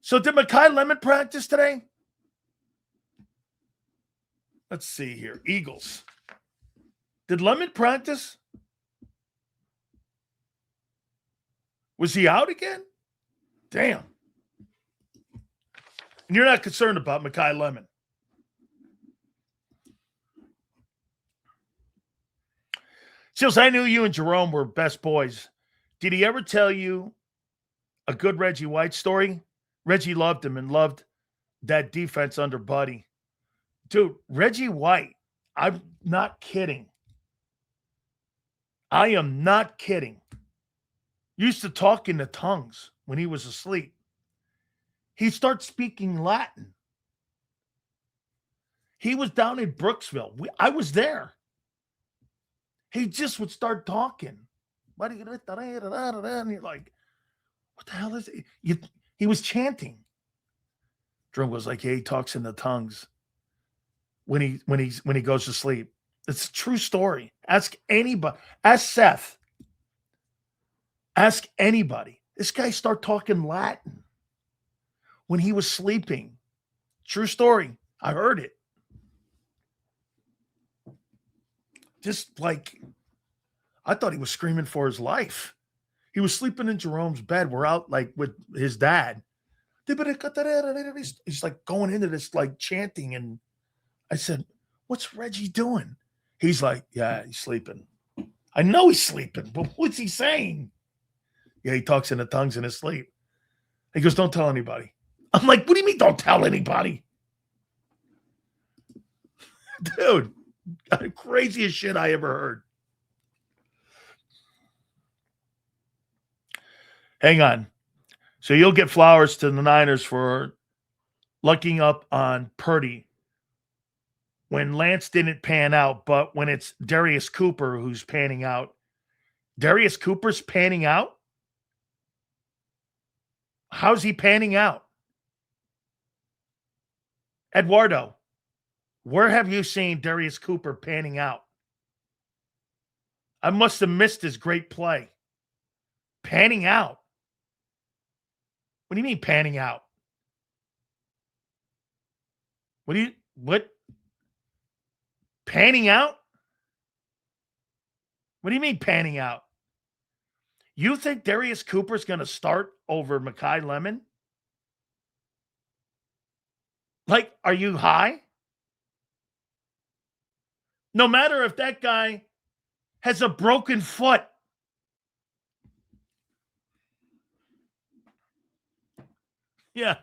So did Makai Lemon practice today? Let's see here. Eagles. Did Lemon practice? Was he out again? Damn. And you're not concerned about Makai Lemon. Sills, I knew you and Jerome were best boys. Did he ever tell you a good Reggie White story? Reggie loved him and loved that defense under Buddy. Dude, Reggie White, I'm not kidding. I am not kidding. Used to talk in the tongues when he was asleep. He'd start speaking Latin. He was down in Brooksville. I was there. He just would start talking. And you're like, what the hell is it? He was chanting. Jerome was like, yeah, he talks in the tongues when he goes to sleep. It's a true story. Ask anybody. Ask Seth. Ask anybody. This guy started talking Latin when he was sleeping. True story. I heard it. Just like, I thought he was screaming for his life. He was sleeping in Jerome's bed. We're out like with his dad. He's like going into this like chanting. And I said, what's Reggie doing? He's like, yeah, he's sleeping. I know he's sleeping, but what's he saying? Yeah, he talks in the tongues in his sleep. He goes, don't tell anybody. I'm like, what do you mean don't tell anybody? Dude, the craziest shit I ever heard. Hang on. So you'll get flowers to the Niners for lucking up on Purdy when Lance didn't pan out, but when it's Darius Cooper who's panning out. Darius Cooper's panning out? How's he panning out? Eduardo, where have you seen Darius Cooper panning out? I must have missed his great play. Panning out? What do you mean panning out? What? Panning out? What do you mean panning out? You think Darius Cooper's going to start over Makai Lemon? Like, are you high? No matter if that guy has a broken foot. Yeah.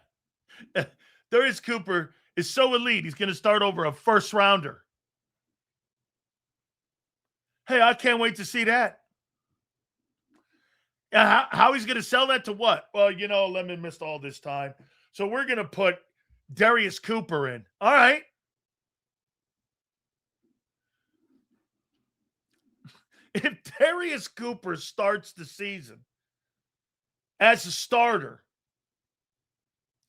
Darius Cooper is so elite, he's going to start over a first rounder. Hey, I can't wait to see that. How he's going to sell that to what? Well, Lemon missed all this time. So we're going to put Darius Cooper in. All right. If Darius Cooper starts the season as a starter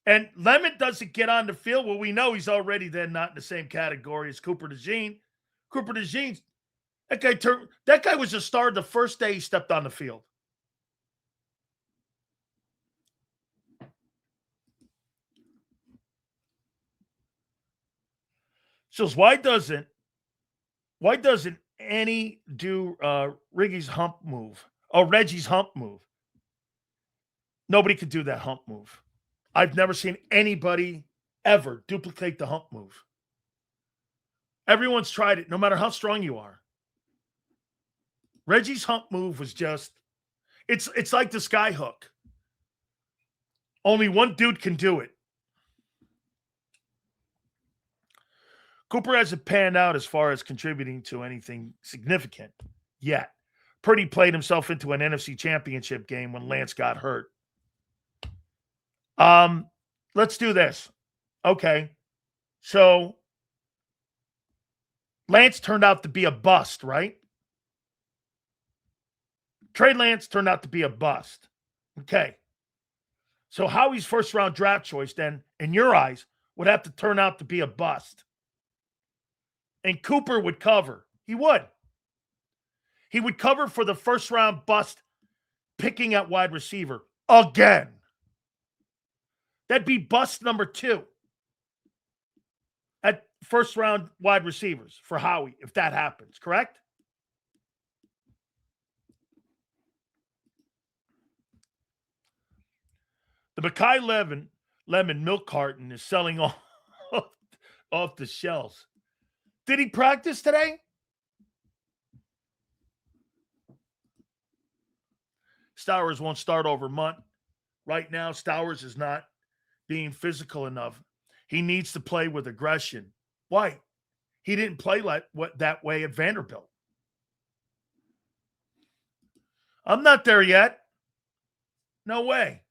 and Lemon doesn't get on the field, well, we know he's already then not in the same category as Cooper DeJean. Cooper DeJean, that guy was a star the first day he stepped on the field. So why doesn't any do Reggie's hump move? Oh, Reggie's hump move. Nobody could do that hump move. I've never seen anybody ever duplicate the hump move. Everyone's tried it, no matter how strong you are. Reggie's hump move was just, it's like the sky hook. Only one dude can do it. Cooper hasn't panned out as far as contributing to anything significant yet. Purdy played himself into an NFC Championship game when Lance got hurt. Let's do this. Okay. So Lance turned out to be a bust, right? Trey Lance turned out to be a bust. Okay. So Howie's first round draft choice then, in your eyes, would have to turn out to be a bust. And Cooper would cover. He would. He would cover for the first round bust picking at wide receiver again. That'd be bust number 2 at first-round wide receivers for Howie if that happens, correct? The Makai Lemon milk carton is selling off the shelves. Did he practice today? Stowers won't start over Munt. Right now, Stowers is not being physical enough. He needs to play with aggression. Why? He didn't play that way at Vanderbilt. I'm not there yet. No way.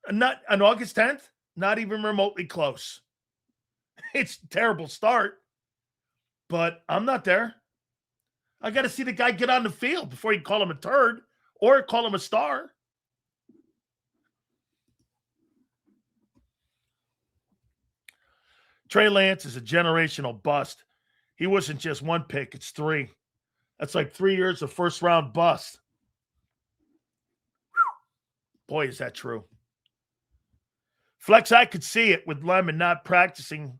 Not on August 10th, not even remotely close. It's a terrible start, but I'm not there. I got to see the guy get on the field before you call him a turd or call him a star. Trey Lance is a generational bust. He wasn't just one pick, it's 3. That's like 3 years of first-round bust. Whew. Boy, is that true. Flex, I could see it with Lemon not practicing,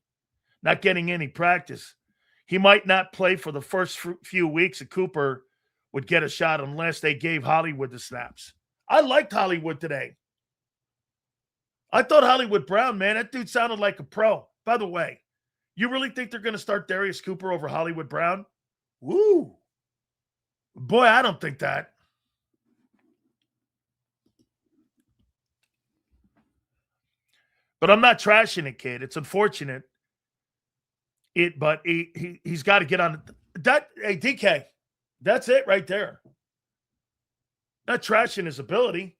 not getting any practice. He might not play for the first few weeks, and Cooper would get a shot unless they gave Hollywood the snaps. I liked Hollywood today. I thought Hollywood Brown, man, that dude sounded like a pro. By the way, you really think they're going to start Darius Cooper over Hollywood Brown? Woo. Boy, I don't think that. But I'm not trashing it, kid. It's unfortunate. But he's got to get on that. Hey, DK, that's it right there. Not trashing his ability.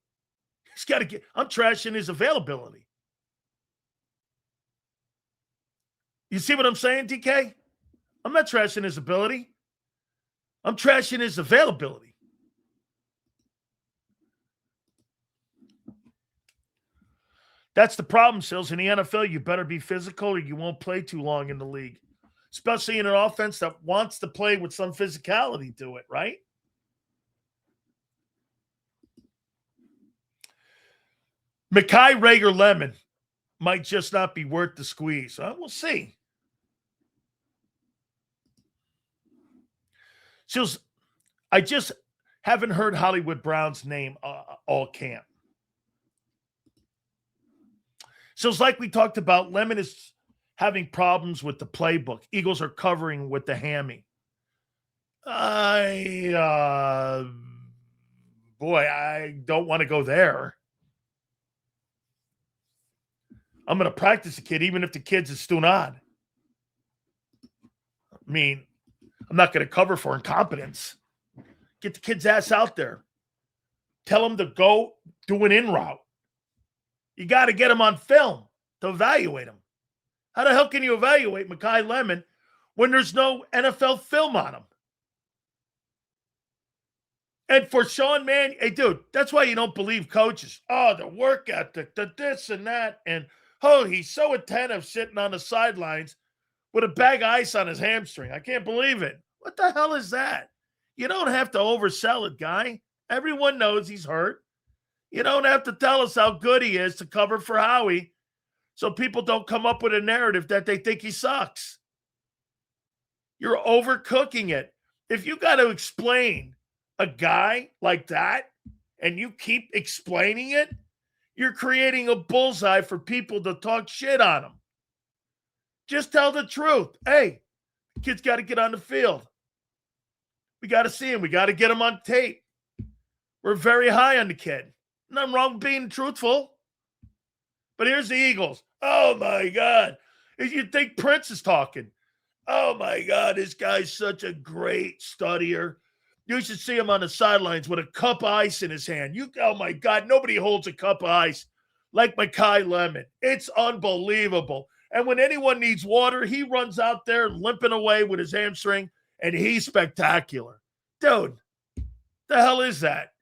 He's got to get. I'm trashing his availability. You see what I'm saying, DK? I'm not trashing his ability. I'm trashing his availability. That's the problem, Sills. In the NFL, you better be physical or you won't play too long in the league, especially in an offense that wants to play with some physicality to it, right? Makai Lemon might just not be worth the squeeze. We'll see. Sills, I just haven't heard Hollywood Brown's name all camp. So it's like we talked about, Lemon is having problems with the playbook. Eagles are covering with the hammy. I don't want to go there. I'm going to practice the kid, even if the kid's a stunad. I mean, I'm not going to cover for incompetence. Get the kid's ass out there. Tell him to go do an in route. You got to get him on film to evaluate him. How the hell can you evaluate Makai Lemon when there's no NFL film on him? And for Sean Mannion, hey, dude, that's why you don't believe coaches. Oh, the work ethic, the this and that. And, oh, he's so attentive sitting on the sidelines with a bag of ice on his hamstring. I can't believe it. What the hell is that? You don't have to oversell it, guy. Everyone knows he's hurt. You don't have to tell us how good he is to cover for Howie so people don't come up with a narrative that they think he sucks. You're overcooking it. If you got to explain a guy like that and you keep explaining it, you're creating a bullseye for people to talk shit on him. Just tell the truth. Hey, the kid's got to get on the field. We got to see him. We got to get him on tape. We're very high on the kid. Nothing wrong with being truthful. But here's the Eagles. Oh, my God. If you think Prince is talking. Oh, my God. This guy's such a great studier. You should see him on the sidelines with a cup of ice in his hand. Oh, my God. Nobody holds a cup of ice like Makai Lemon. It's unbelievable. And when anyone needs water, he runs out there limping away with his hamstring, and he's spectacular. Dude, the hell is that?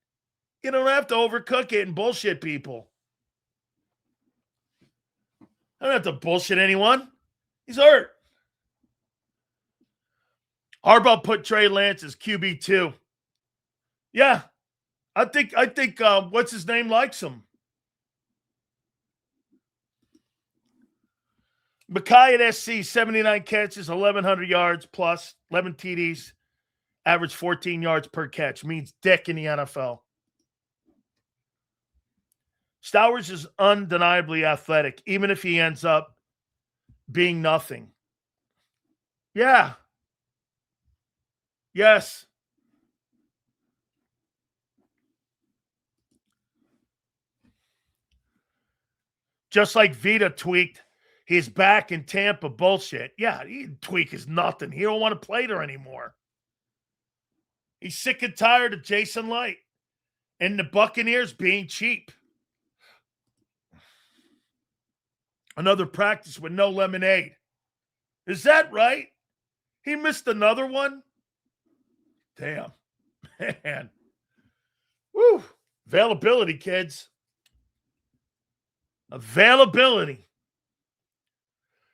You don't have to overcook it and bullshit people. I don't have to bullshit anyone. He's hurt. Harbaugh put Trey Lance as QB2. Yeah. I think what's his name likes him. Makai at SC, 79 catches, 1,100 yards plus, 11 TDs, average 14 yards per catch. Means dick in the NFL. Stowers is undeniably athletic, even if he ends up being nothing. Yeah. Yes. Just like Vita tweaked his back in Tampa bullshit. Yeah, he didn't tweak his nothing. He don't want to play there anymore. He's sick and tired of Jason Light and the Buccaneers being cheap. Another practice with no lemonade. Is that right? He missed another one? Damn. Man. Woo. Availability, kids. Availability.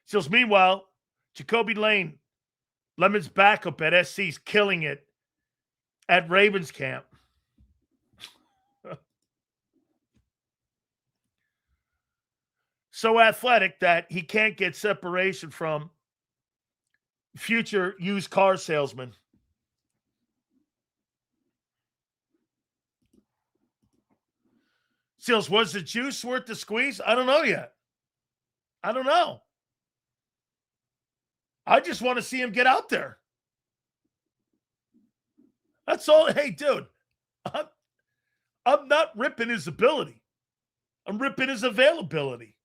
So, meanwhile, Jacoby Lane, Lemon's backup at SC's killing it at Ravens camp. So athletic that he can't get separation from future used car salesman. Seals, was the juice worth the squeeze? I don't know yet. I don't know. I just want to see him get out there. That's all. Hey, dude, I'm not ripping his ability. I'm ripping his availability.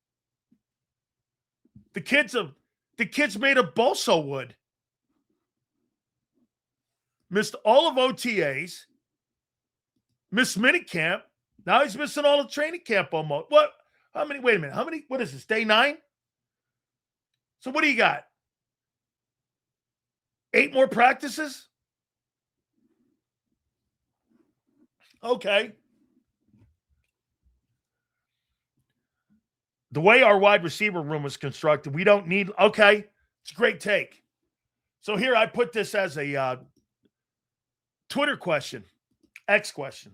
The kids made of balsa wood. Missed all of OTAs. Missed minicamp. Now he's missing all the training camp almost. What? How many? Wait a minute. How many? What is this? Day 9? So what do you got? 8 more practices? Okay. The way our wide receiver room was constructed, we don't need. Okay. It's a great take. So here I put this as a Twitter question, X question.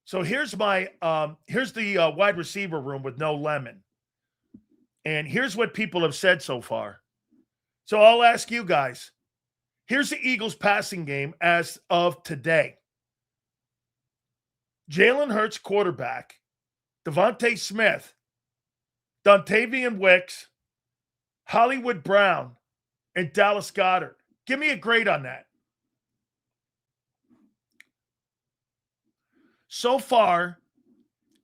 So here's my here's the wide receiver room with no Lemon. And here's what people have said so far. So I'll ask you guys. Here's the Eagles passing game as of today. Jalen Hurts, quarterback. Devontae Smith. Dontavian Wicks. Hollywood Brown. And Dallas Goedert. Give me a grade on that. So far,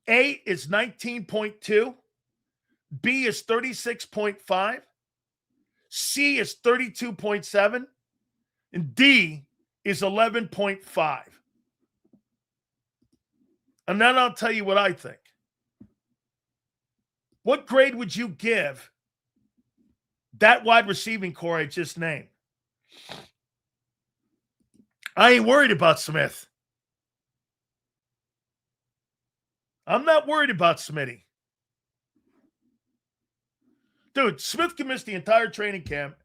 A is 19.2. B is 36.5. C is 32.7. And D is 11.5. And then I'll tell you what I think. What grade would you give that wide receiving core I just named? I ain't worried about Smith. I'm not worried about Smitty. Dude, Smith can miss the entire training camp,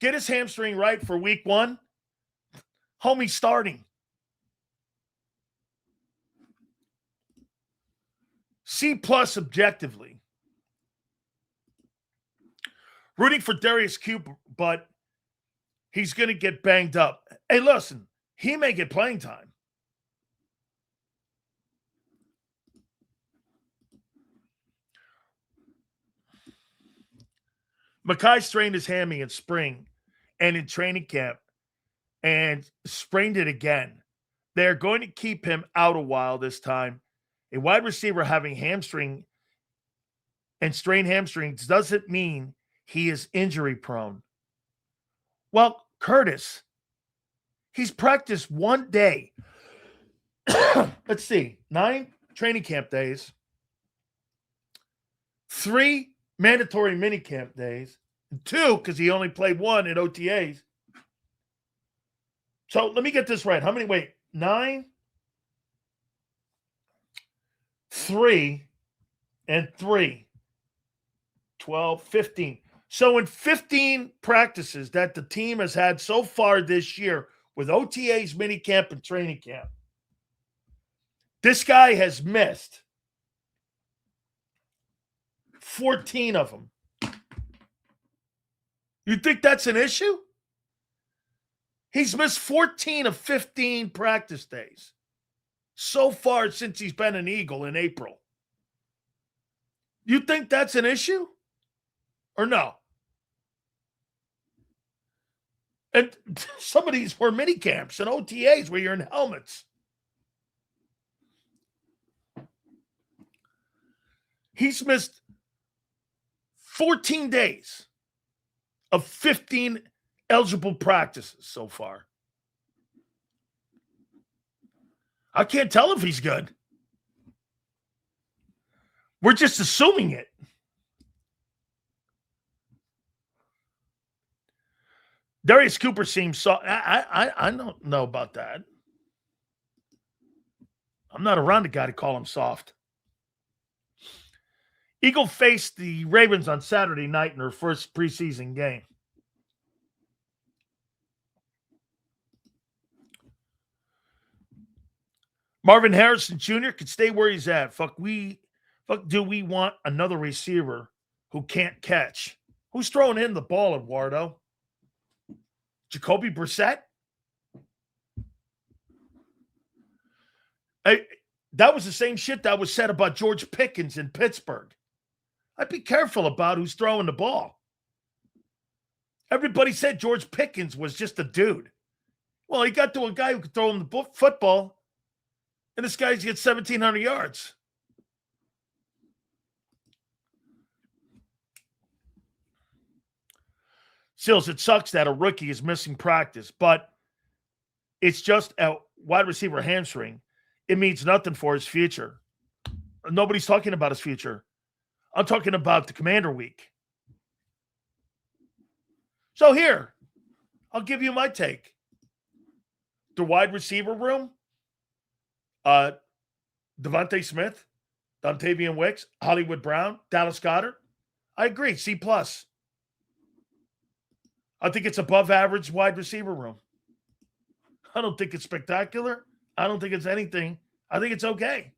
get his hamstring right for week 1. Homie starting. C+ objectively. Rooting for Darius Cooper, but he's going to get banged up. Hey, listen, he may get playing time. Makai strained his hammy in spring and in training camp and sprained it again. They're going to keep him out a while this time. A wide receiver having hamstring and strained hamstrings doesn't mean he is injury prone. Well, Curtis, he's practiced 1 day. Let's see, 9 training camp days, 3 mandatory minicamp days, 2 because he only played 1 at OTAs. So let me get this right. How many? Wait, 9, 3, and 3. 12, 15. So in 15 practices that the team has had so far this year with OTAs, minicamp, and training camp, this guy has missed 14 of them. You think that's an issue? He's missed 14 of 15 practice days so far since he's been an Eagle in April. You think that's an issue? Or no? And some of these were mini camps and OTAs where you're in helmets. He's missed 14 days of 15 eligible practices so far. I can't tell if he's good. We're just assuming it. Darius Cooper seems soft. I don't know about that. I'm not around the guy to call him soft. Eagle faced the Ravens on Saturday night in their first preseason game. Marvin Harrison Jr. could stay where he's at. Fuck, do we want another receiver who can't catch? Who's throwing in the ball, Eduardo? Jacoby Brissett? That was the same shit that was said about George Pickens in Pittsburgh. I'd be careful about who's throwing the ball. Everybody said George Pickens was just a dude. Well, he got to a guy who could throw him the football, and this guy's get 1,700 yards. Sills, it sucks that a rookie is missing practice, but it's just a wide receiver hamstring. It means nothing for his future. Nobody's talking about his future. I'm talking about the Commander Week. So here, I'll give you my take. The wide receiver room, Devontae Smith, Dontavian Wicks, Hollywood Brown, Dallas Goedert. I agree, C+. I think it's above average wide receiver room. I don't think it's spectacular. I don't think it's anything. I think it's okay.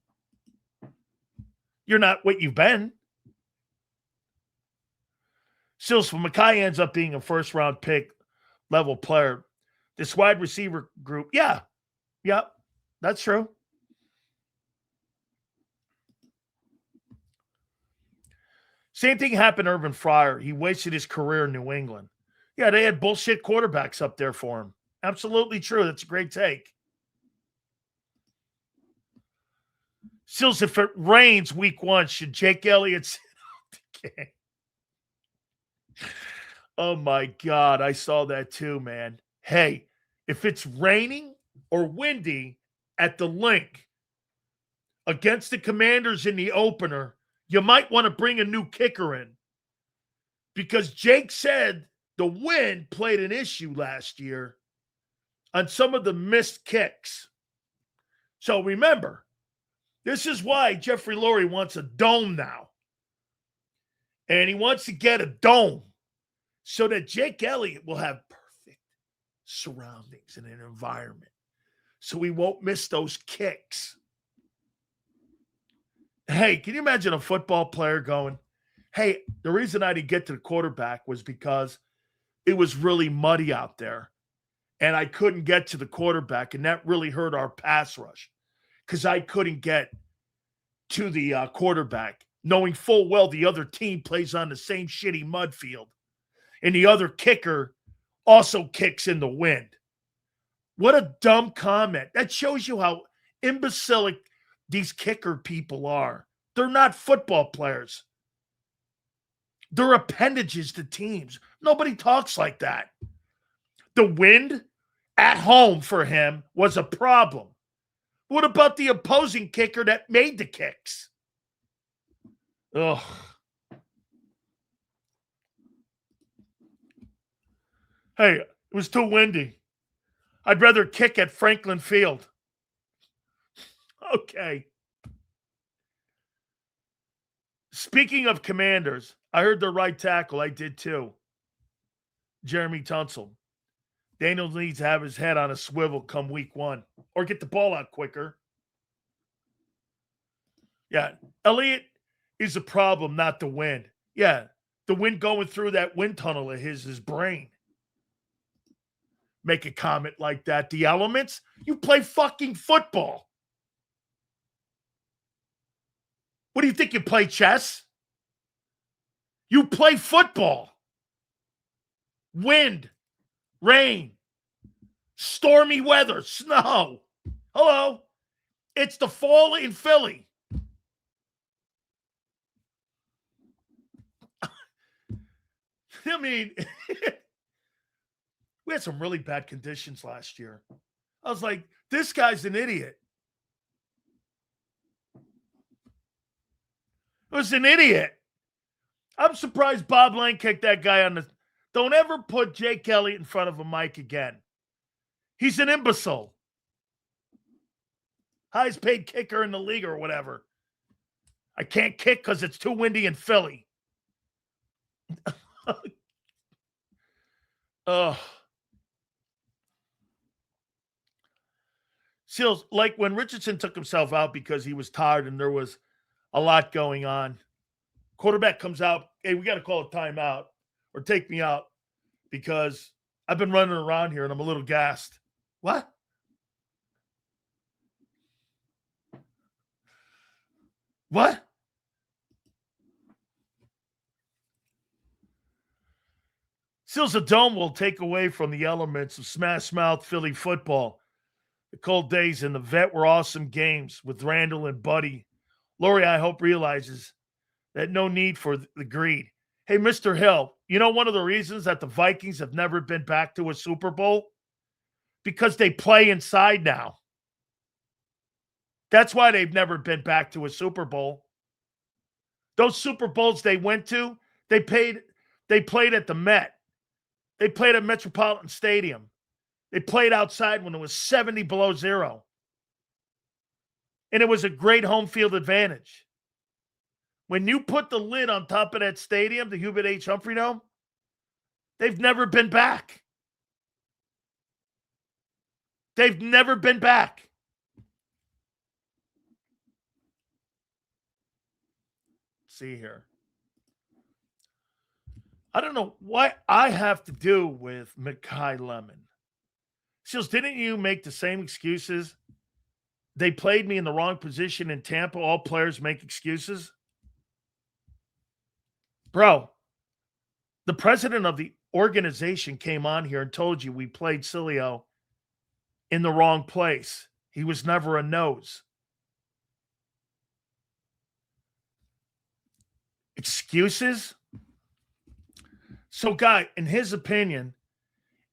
You're not what you've been. Sills, when Makai ends up being a first-round pick level player, this wide receiver group, yeah, that's true. Same thing happened to Urban Fryer. He wasted his career in New England. Yeah, they had bullshit quarterbacks up there for him. Absolutely true. That's a great take. Sills, if it rains week 1, should Jake Elliott sit out the game? Oh, my God. I saw that too, man. Hey, if it's raining or windy at the Link against the Commanders in the opener, you might want to bring a new kicker in. Because Jake said the wind played an issue last year on some of the missed kicks. So remember, this is why Jeffrey Lurie wants a dome now. And he wants to get a dome so that Jake Elliott will have perfect surroundings and an environment. So he won't miss those kicks. Hey, can you imagine a football player going, hey, the reason I didn't get to the quarterback was because it was really muddy out there. And I couldn't get to the quarterback. And that really hurt our pass rush because I couldn't get to the quarterback, knowing full well the other team plays on the same shitty mud field. And the other kicker also kicks in the wind. What a dumb comment. That shows you how imbecilic these kicker people are. They're not football players. They're appendages to teams. Nobody talks like that. The wind at home for him was a problem. What about the opposing kicker that made the kicks? Ugh. Hey, it was too windy. I'd rather kick at Franklin Field. Okay. Speaking of Commanders, I heard the right tackle. I did too. Jeremy Tunsil. Daniels needs to have his head on a swivel come week 1 or get the ball out quicker. Yeah. Elliott is a problem, not the win. Yeah. the wind going through that wind tunnel of his brain. Make a comment like that. The elements? You play fucking football. What do you think? You play chess? You play football. Wind, rain, stormy weather, snow. Hello. It's the fall in Philly. I mean, we had some really bad conditions last year. I was like, this guy's an idiot. It was an idiot. I'm surprised Bob Lane kicked that guy on the... Don't ever put Jake Elliott in front of a mic again. He's an imbecile. Highest paid kicker in the league or whatever. I can't kick because it's too windy in Philly. Seals, like when Richardson took himself out because he was tired and there was a lot going on. Quarterback comes out, hey, we got to call a timeout or take me out because I've been running around here and I'm a little gassed. What? What? Seals, a dome will take away from the elements of smash mouth Philly football. The cold days and the vet were awesome games with Randall and Buddy. Lori, I hope, realizes that no need for the greed. Hey, Mr. Hill, you know one of the reasons that the Vikings have never been back to a Super Bowl? Because they play inside now. That's why they've never been back to a Super Bowl. Those Super Bowls they went to, they played at the Met. They played at Metropolitan Stadium. They played outside when it was 70 below zero. And it was a great home field advantage. When you put the lid on top of that stadium, the Hubert H. Humphrey Dome, they've never been back. They've never been back. Let's see here. I don't know what I have to do with Makai Lemon. Seals, didn't you make the same excuses? They played me in the wrong position in Tampa. All players make excuses. Bro, the president of the organization came on here and told you we played Sileo in the wrong place. He was never a nose. Excuses? So, guy, in his opinion,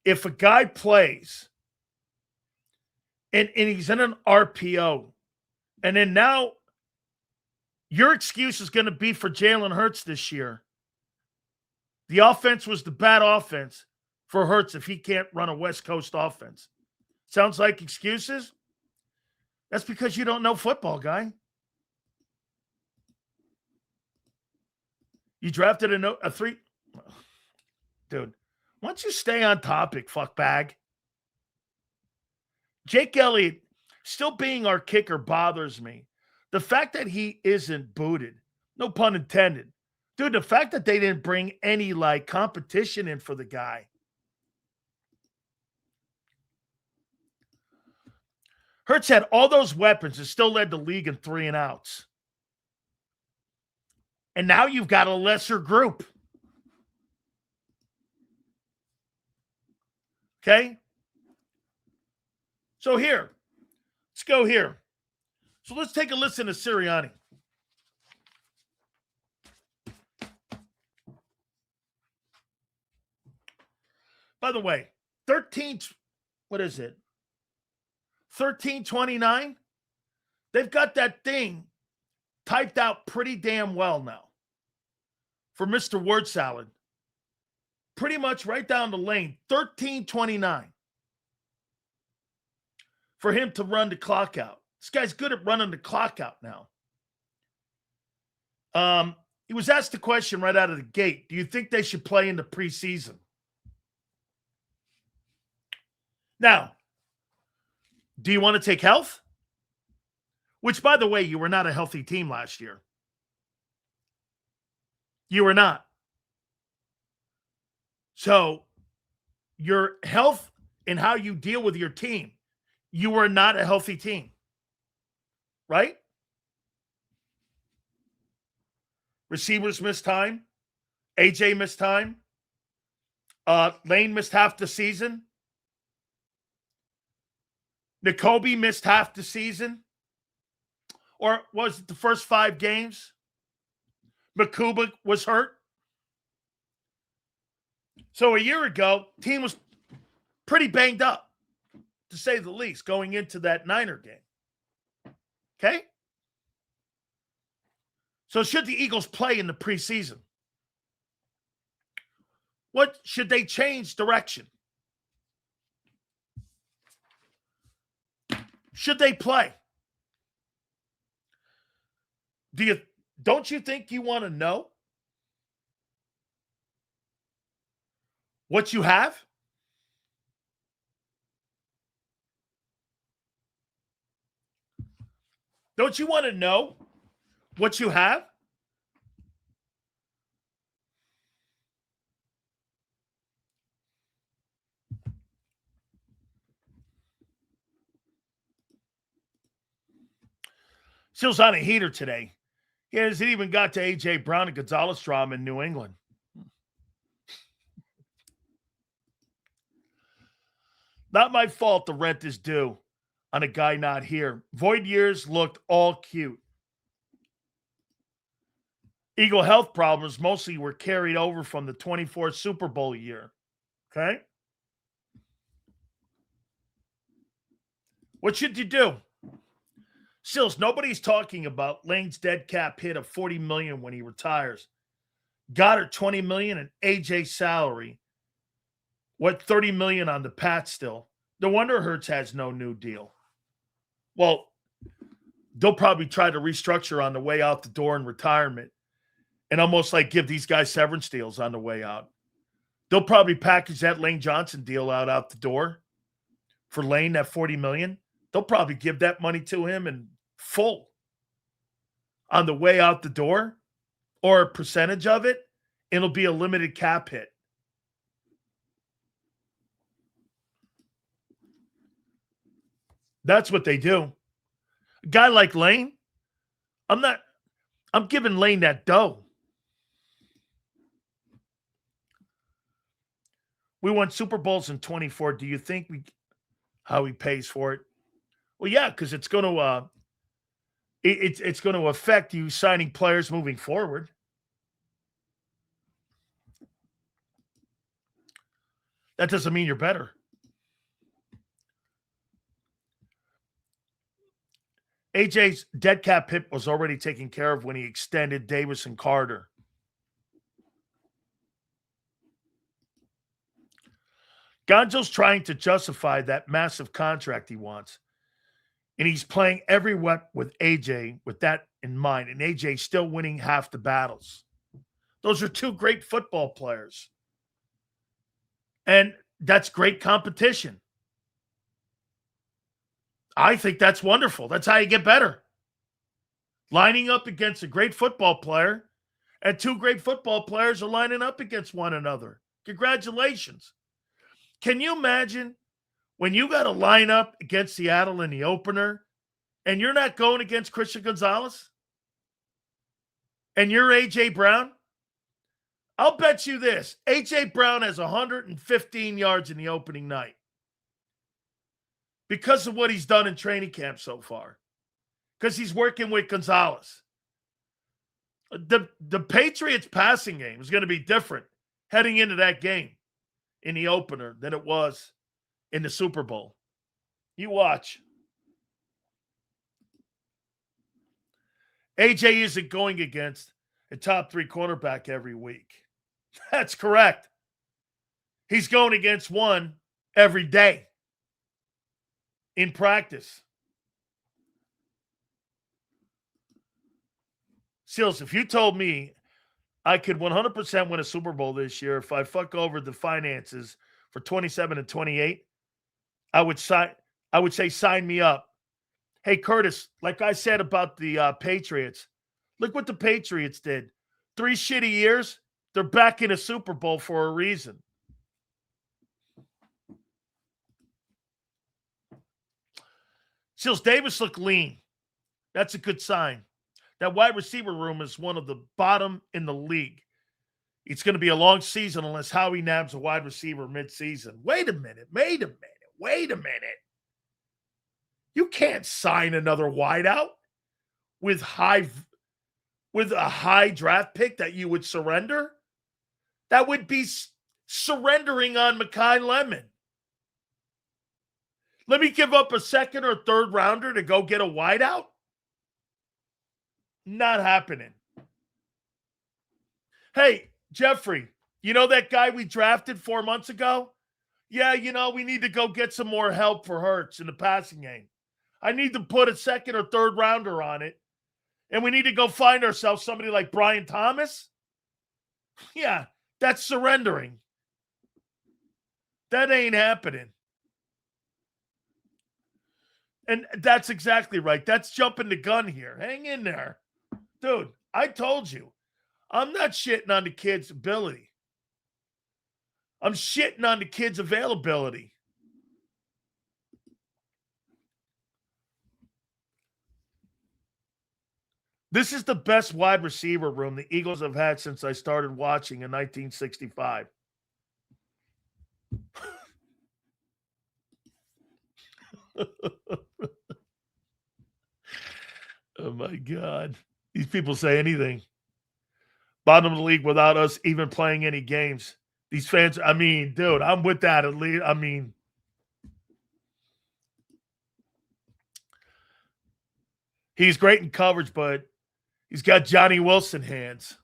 if a guy plays and he's in an RPO, and then now your excuse is going to be for Jalen Hurts this year. The offense was the bad offense for Hurts if he can't run a West Coast offense. Sounds like excuses? That's because you don't know football, guy. You drafted a three... Dude, why don't you stay on topic, fuckbag? Jake Elliott still being our kicker bothers me. The fact that he isn't booted, no pun intended. Dude, the fact that they didn't bring any, competition in for the guy. Hurts had all those weapons and still led the league in 3 and outs. And now you've got a lesser group. Okay? So here, let's go here. So let's take a listen to Sirianni. By the way, 1329? They've got that thing typed out pretty damn well now for Mr. Word Salad. Pretty much right down the lane, 1329. For him to run the clock out. This guy's good at running the clock out now. He was asked the question right out of the gate. Do you think they should play in the preseason? Now, do you want to take health? Which, by the way, you were not a healthy team last year. You were not. So your health and how you deal with your team, you are not a healthy team, right? Receivers missed time. AJ missed time. Lane missed half the season. N'Kobe missed half the season. Or was it the first 5 games? Makuba was hurt. So a year ago, team was pretty banged up, to say the least, going into that Niner game. Okay? So should the Eagles play in the preseason? What should they change direction? Should they play? Don't you think you want to know what you have? Don't you want to know what you have? Steel's on a heater today. He hasn't even got to A.J. Brown and Gonzalez drama in New England. Not my fault the rent is due on a guy not here. Void years looked all cute. Eagle health problems mostly were carried over from the 24 Super Bowl year. Okay? What should you do? Sills, nobody's talking about Lane's dead cap hit of $40 million when he retires. Goddard $20 million and AJ salary. What, $30 million on the Pats still? No wonder Hurts has no new deal. Well, they'll probably try to restructure on the way out the door in retirement and almost like give these guys severance deals on the way out. They'll probably package that Lane Johnson deal out the door for Lane, that $40 million. They'll probably give that money to him in full on the way out the door, or a percentage of it. It'll be a limited cap hit. That's what they do. A guy like Lane, I'm giving Lane that dough. We won Super Bowls in 24. Do you think how he pays for it? Well, yeah, because it's going to it's going to affect you signing players moving forward. That doesn't mean you're better. AJ's dead cap hit was already taken care of when he extended Davis and Carter. Gonzo's trying to justify that massive contract he wants. And he's playing every rep with AJ with that in mind. And AJ's still winning half the battles. Those are 2 great football players. And that's great competition. I think that's wonderful. That's how you get better. Lining up against a great football player, and 2 great football players are lining up against one another. Congratulations. Can you imagine when you got to line up against Seattle in the opener and you're not going against Christian Gonzalez and you're A.J. Brown? I'll bet you this. A.J. Brown has 115 yards in the opening night because of what he's done in training camp so far, because he's working with Gonzalez. The Patriots passing game is going to be different heading into that game in the opener than it was in the Super Bowl. You watch. AJ isn't going against a top 3 cornerback every week. That's correct. He's going against one every day in practice. Seals, if you told me I could 100% win a Super Bowl this year if I fuck over the finances for 27 and 28, I would say sign me up. Hey, Curtis, like I said about the Patriots, look what the Patriots did. 3 shitty years, they're back in a Super Bowl for a reason. Seals Davis looked lean. That's a good sign. That wide receiver room is one of the bottom in the league. It's going to be a long season unless Howie nabs a wide receiver midseason. Wait a minute. You can't sign another wideout with a high draft pick that you would surrender. That would be surrendering on Makai Lemon. Let me give up a second or third rounder to go get a wideout? Not happening. Hey, Jeffrey, you know that guy we drafted 4 months ago? Yeah, we need to go get some more help for Hurts in the passing game. I need to put a second or third rounder on it. And we need to go find ourselves somebody like Brian Thomas? Yeah, that's surrendering. That ain't happening. And that's exactly right. That's jumping the gun here. Hang in there. Dude, I told you. I'm not shitting on the kid's ability. I'm shitting on the kid's availability. This is the best wide receiver room the Eagles have had since I started watching in 1965. Oh, my God. These people say anything. Bottom of the league without us even playing any games. These fans, dude, I'm with that at least. He's great in coverage, but he's got Johnny Wilson hands.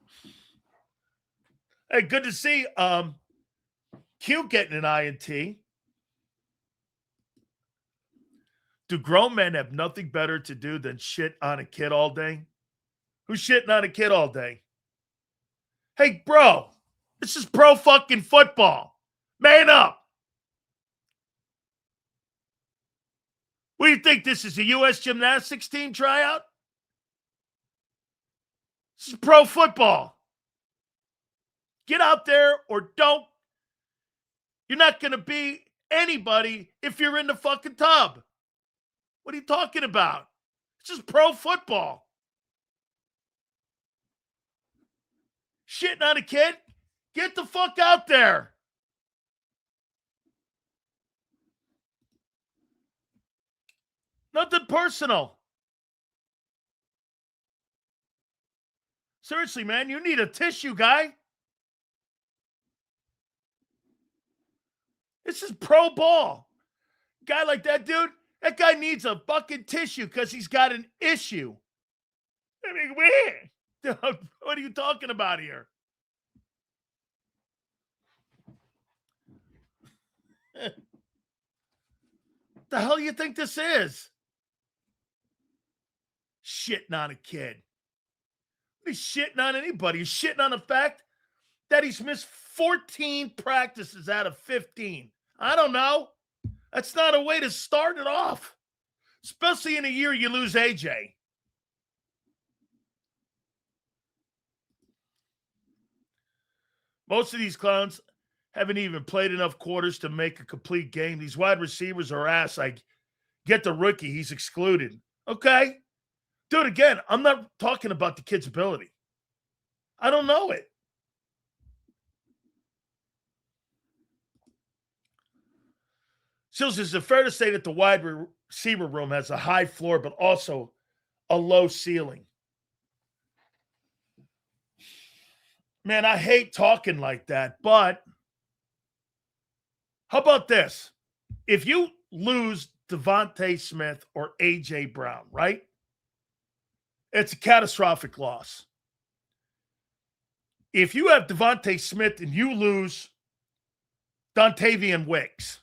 Hey, good to see Q getting an INT. Do grown men have nothing better to do than shit on a kid all day? Who's shitting on a kid all day? Hey, bro, this is pro fucking football. Man up. What do you think this is, a U.S. gymnastics team tryout? This is pro football. Get out there or don't. You're not going to be anybody if you're in the fucking tub. What are you talking about? This is pro football. Shitting on a kid? Get the fuck out there. Nothing personal. Seriously, man, you need a tissue, guy. This is pro ball. Guy like that, dude, that guy needs a fucking tissue because he's got an issue. Weird. What are you talking about here? The hell do you think this is? Shitting on a kid. He's shitting on anybody. He's shitting on the fact that he's missed 14 practices out of 15. I don't know. That's not a way to start it off. Especially in a year you lose AJ. Most of these clowns haven't even played enough quarters to make a complete game. These wide receivers are ass. I get the rookie. He's excluded. Okay. Dude, again, I'm not talking about the kid's ability. I don't know it. Sills, is it fair to say that the wide receiver room has a high floor but also a low ceiling? Man, I hate talking like that, but how about this? If you lose Devontae Smith or A.J. Brown, right? It's a catastrophic loss. If you have Devontae Smith and you lose Dontavian Wicks,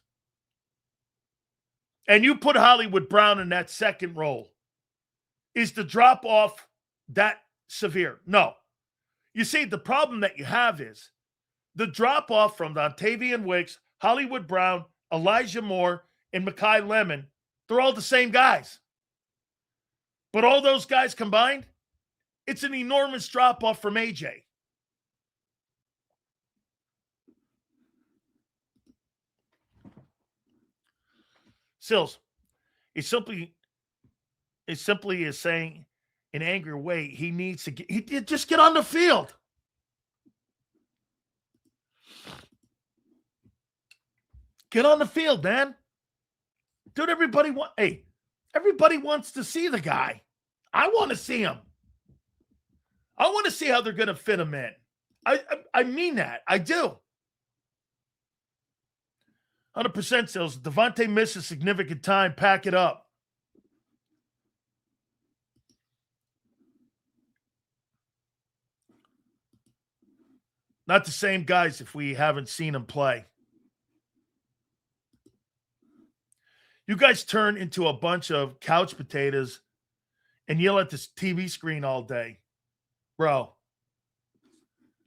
and you put Hollywood Brown in that second role, is the drop-off that severe? No. You see, the problem that you have is the drop-off from Dontavian Wicks, Hollywood Brown, Elijah Moore, and Makai Lemon, they're all the same guys. But all those guys combined, it's an enormous drop-off from AJ. Sills, he simply is simply is saying in an angry way he needs to just get on the field. Get on the field, man. Dude, everybody wants to see the guy. I want to see him. I want to see how they're going to fit him in. I mean that. I do. 100% sales. Devontae misses significant time. Pack it up. Not the same guys if we haven't seen him play. You guys turn into a bunch of couch potatoes and yell at this TV screen all day. Bro.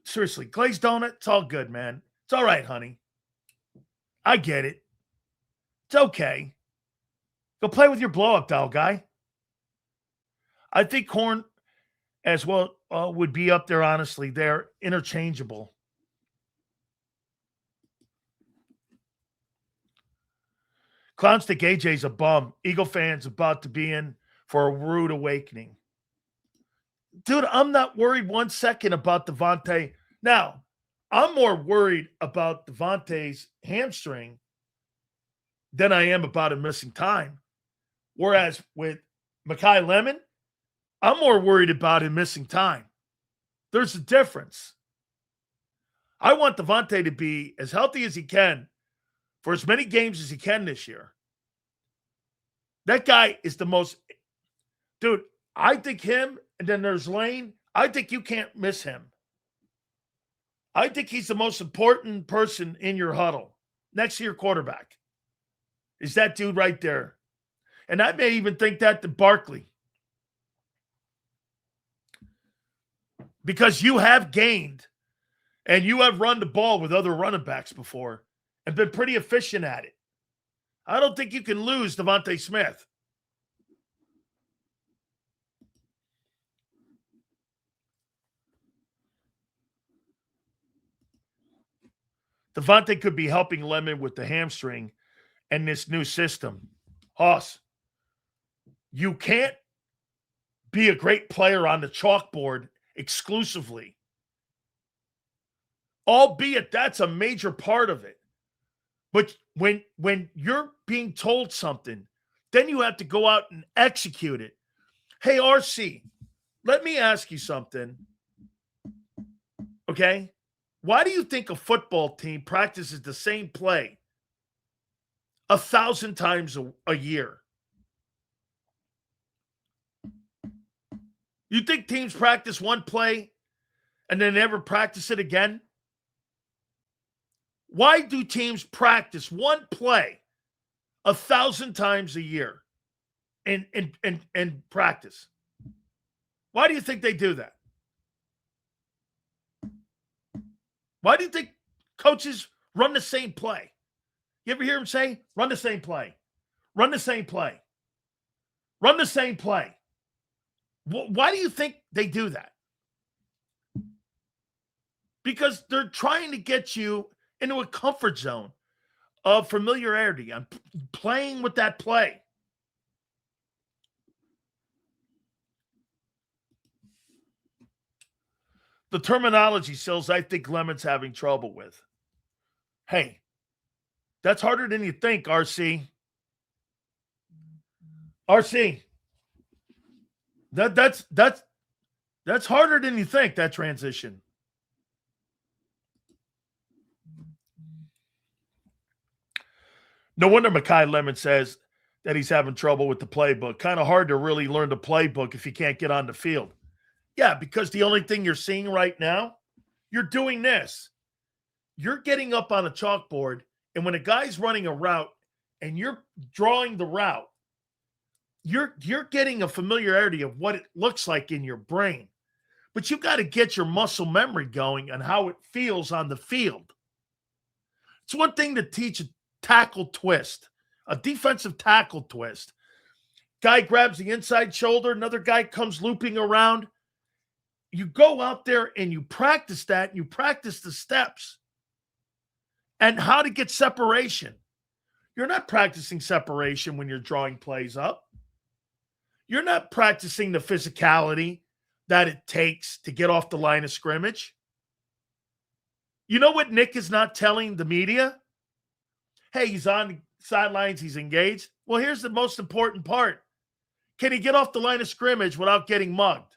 Seriously, glazed donut, it's all good, man. It's all right, honey. I get it. It's okay. Go play with your blow-up doll, guy. I think Corn as well would be up there, honestly. They're interchangeable. Clownstick AJ's a bum. Eagle fans about to be in for a rude awakening. Dude, I'm not worried 1 second about Devontae. Now, I'm more worried about Devontae's hamstring than I am about him missing time. Whereas with Makai Lemon, I'm more worried about him missing time. There's a difference. I want Devontae to be as healthy as he can for as many games as he can this year. That guy is the most... Dude, I think him, and then there's Lane. I think you can't miss him. I think he's the most important person in your huddle next to your quarterback. Is that dude right there. And I may even think that to Barkley. Because you have gained and you have run the ball with other running backs before and been pretty efficient at it. I don't think you can lose Devontae Smith. Devontae could be helping Lemon with the hamstring and this new system. Hoss, you can't be a great player on the chalkboard exclusively. Albeit that's a major part of it. But when you're being told something, then you have to go out and execute it. Hey, RC, let me ask you something. Okay? Why do you think a football team practices the same play 1,000 times a year? You think teams practice one play and then never practice it again? Why do teams practice one play 1,000 times a year in practice? Why do you think they do that? Why do you think coaches run the same play? You ever hear them say, run the same play, run the same play, run the same play? Why do you think they do that? Because they're trying to get you into a comfort zone of familiarity. I'm playing with that play. The terminology, Sills, I think Lemon's having trouble with. Hey, that's harder than you think, RC. RC. That's harder than you think, that transition. No wonder Makai Lemon says that he's having trouble with the playbook. Kind of hard to really learn the playbook if you can't get on the field. Yeah, because the only thing you're seeing right now, you're doing this. You're getting up on a chalkboard, and when a guy's running a route and you're drawing the route, you're getting a familiarity of what it looks like in your brain. But you've got to get your muscle memory going on how it feels on the field. It's one thing to teach a tackle twist, a defensive tackle twist. Guy grabs the inside shoulder, another guy comes looping around. You go out there and you practice that. You practice the steps and how to get separation. You're not practicing separation when you're drawing plays up. You're not practicing the physicality that it takes to get off the line of scrimmage. You know what Nick is not telling the media? Hey, he's on the sidelines, he's engaged. Well, here's the most important part. Can he get off the line of scrimmage without getting mugged?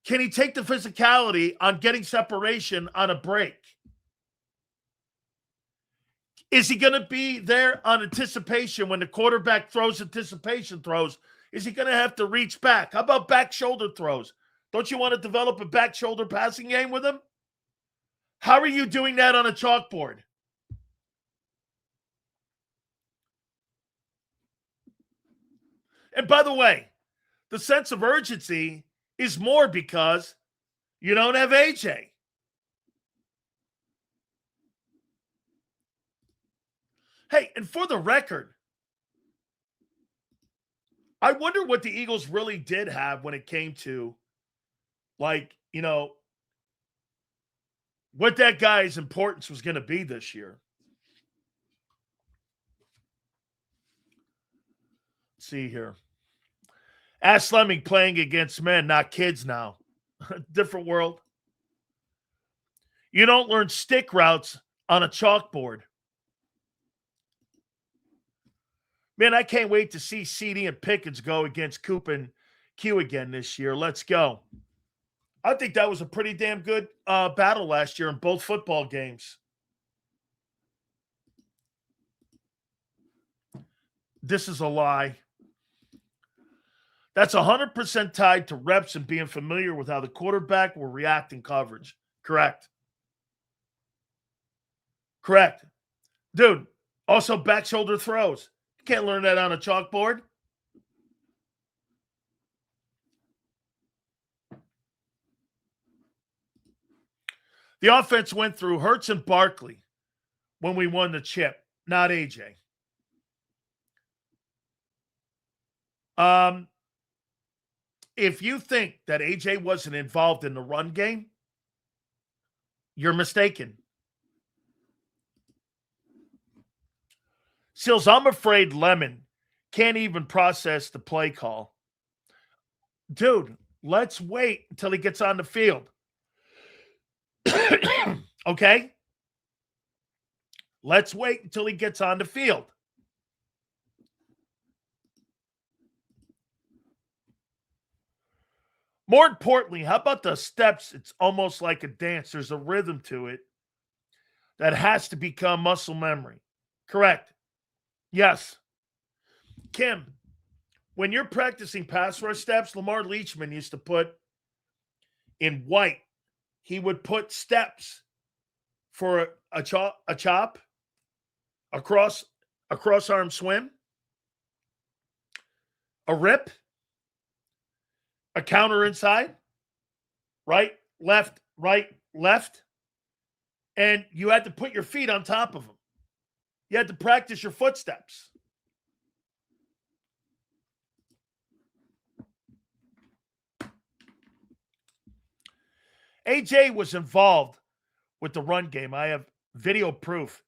Can he take the physicality on getting separation on a break? Is he going to be there on anticipation when the quarterback throws anticipation throws? Is he going to have to reach back? How about back shoulder throws? Don't you want to develop a back shoulder passing game with him? How are you doing that on a chalkboard? And by the way, the sense of urgency is more because you don't have AJ. Hey, and for the record, I wonder what the Eagles really did have when it came to, like, you know, what that guy's importance was going to be this year. Let's see here. Ask Lemming playing against men, not kids now. Different world. You don't learn stick routes on a chalkboard. Man, I can't wait to see CD and Pickens go against Coop and Q again this year. Let's go. I think that was a pretty damn good battle last year in both football games. This is a lie. That's 100% tied to reps and being familiar with how the quarterback will react in coverage. Correct. Correct. Dude, also back shoulder throws. You can't learn that on a chalkboard. The offense went through Hurts and Barkley when we won the chip, not AJ. If you think that AJ wasn't involved in the run game, you're mistaken. Sills, I'm afraid Lemon can't even process the play call. Dude, let's wait until he gets on the field. Okay? Let's wait until he gets on the field. More importantly, how about the steps? It's almost like a dance. There's a rhythm to it that has to become muscle memory. Correct. Yes. Kim, when you're practicing pass rush steps, Lamar Leachman used to put in white, he would put steps for a chop, a cross-arm swim, a rip, a counter inside, right, left, and you had to put your feet on top of them. You had to practice your footsteps. AJ was involved with the run game. I have video proof.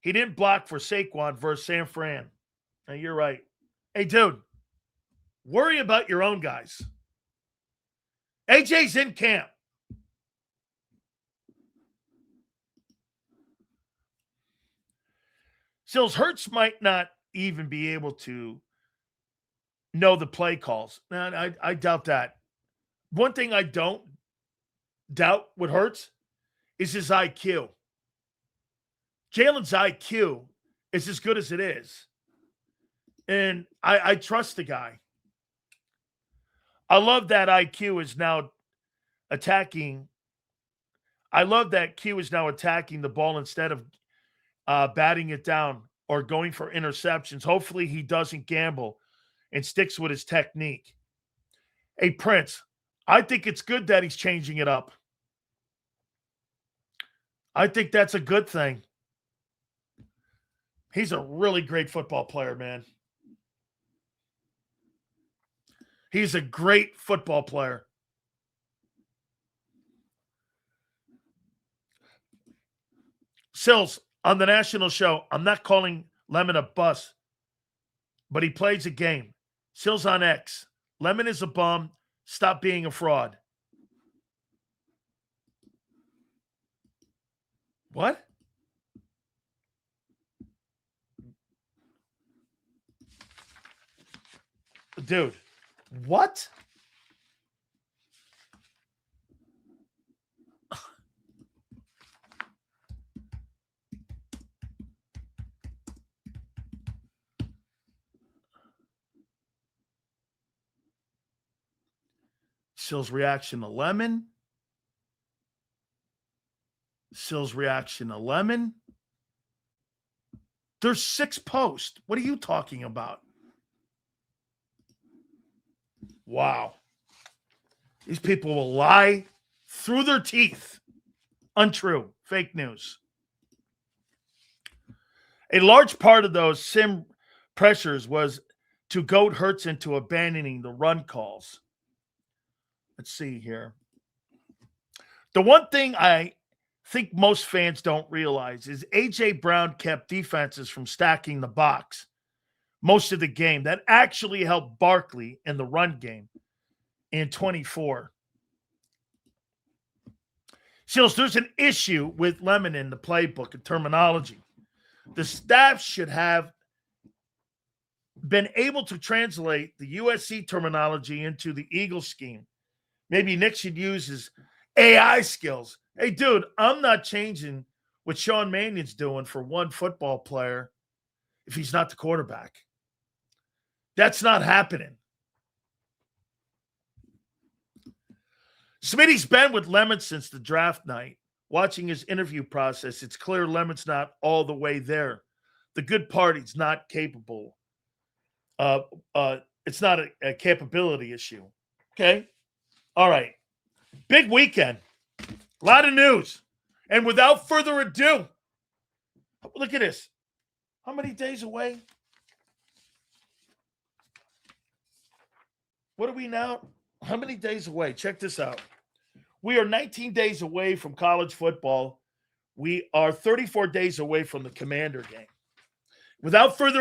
He didn't block for Saquon versus San Fran. Now, you're right. Hey, dude, worry about your own guys. AJ's in camp. Sills, Hurts might not even be able to know the play calls. Now, I doubt that. One thing I don't doubt with Hurts is his IQ. Jalen's IQ is as good as it is. And I trust the guy. I love that IQ is now attacking. I love that Q is now attacking the ball instead of batting it down or going for interceptions. Hopefully he doesn't gamble and sticks with his technique. Hey, Prince, I think it's good that he's changing it up. I think that's a good thing. He's a really great football player, man. He's a great football player. Sills, on the national show, I'm not calling Lemon a bust, but he plays a game. Sills on X. Lemon is a bum. Stop being a fraud. What? Dude, what? Sills' reaction to Lemon. Sills' reaction to Lemon. There's 6 posts. What are you talking about? Wow. These people will lie through their teeth. Untrue. Fake news. A large part of those sim pressures was to goad Hurts into abandoning the run calls. Let's see here. The one thing I think most fans don't realize is A.J. Brown kept defenses from stacking the box most of the game. That actually helped Barkley in the run game in 24. Seals, there's an issue with Lemon in the playbook and terminology. The staff should have been able to translate the USC terminology into the Eagle scheme. Maybe Nick should use his AI skills. Hey, dude, I'm not changing what Sean Mannion's doing for one football player if he's not the quarterback. That's not happening. Smitty's been with Lemon since the draft night. Watching his interview process, it's clear Lemon's not all the way there. The good part, he's not capable. It's not a capability issue. Okay? All right. Big weekend. A lot of news. And without further ado, look at this. How many days away? What are we now? How many days away? Check this out. We are 19 days away from college football. We are 34 days away from the Commander game. Without further